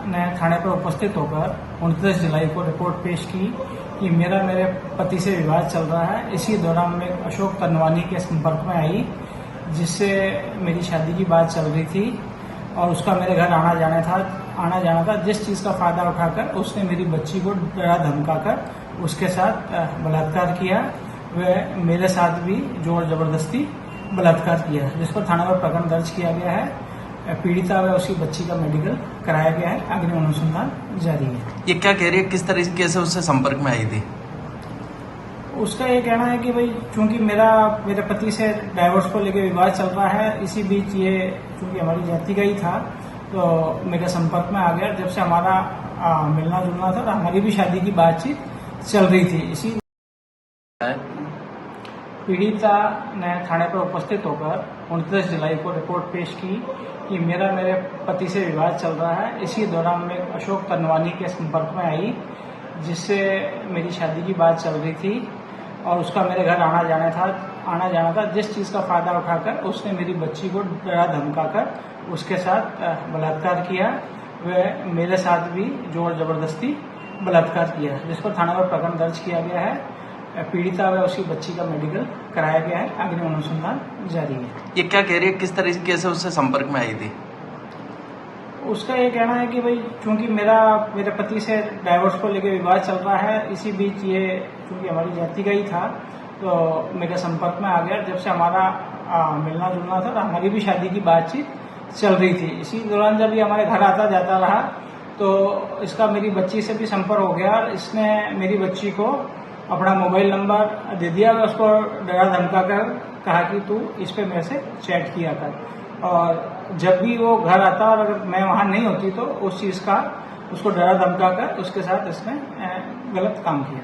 ने थाने पर उपस्थित होकर 29 जुलाई को रिपोर्ट पेश की कि मेरे पति से विवाद चल रहा है। इसी दौरान मैं अशोक तनवानी के संपर्क में आई, जिससे मेरी शादी की बात चल रही थी और उसका मेरे घर आना जाना था। जिस चीज़ का फायदा उठाकर उसने मेरी बच्ची को डरा धमकाकर उसके साथ बलात्कार किया। वह मेरे साथ भी जोर जबरदस्ती बलात्कार किया, जिस पर थाना पर प्रकरण दर्ज किया गया है। पीड़िता व उसकी बच्ची का मेडिकल कराया गया है। आगे अनुसंधान जारी है। ये क्या कह रही है, किस तरीके से उससे संपर्क में आई थी? उसका ये कहना है कि भाई चूंकि मेरे पति से डाइवोर्स को लेकर विवाद चल रहा है, इसी बीच ये चूंकि हमारी जाति का ही था तो मेरे संपर्क में आ गया। जब से हमारा मिलना जुलना था तो हमारी भी शादी की बातचीत चल रही थी। इसी पीड़िता ने थाने पर उपस्थित होकर 29 जुलाई को रिपोर्ट पेश की कि मेरे पति से विवाद चल रहा है। इसी दौरान मैं अशोक तनवानी के संपर्क में आई, जिससे मेरी शादी की बात चल रही थी और उसका मेरे घर आना जाना था। जिस चीज़ का फायदा उठाकर उसने मेरी बच्ची को डरा धमकाकर उसके साथ बलात्कार किया। वह मेरे साथ भी जोर जबरदस्ती बलात्कार किया, जिस पर थाना पर प्रकरण दर्ज किया गया है। पीड़िता व उसकी बच्ची का मेडिकल कराया गया है। आगे अनुसंधान जारी है। ये क्या कह रही है, किस तरीके से उससे संपर्क में आई थी? उसका ये कहना है कि भाई चूंकि मेरे पति से डाइवोर्स को लेकर विवाद चल रहा है, इसी बीच ये चूंकि हमारी जाति का ही था तो मेरे संपर्क में आ गया। जब से हमारा मिलना जुलना था तो हमारी भी शादी की बातचीत चल रही थी। इसी दौरान जब ये हमारे घर आता जाता रहा तो इसका मेरी बच्ची से भी संपर्क हो गया और इसने मेरी बच्ची को अपना मोबाइल नंबर दे दिया और उसको डरा धमका कर कहा कि तू इस पे मेरे से चैट किया कर। और जब भी वो घर आता और अगर मैं वहाँ नहीं होती तो उस चीज़ का उसको डरा धमका कर उसके साथ इसने गलत काम किया।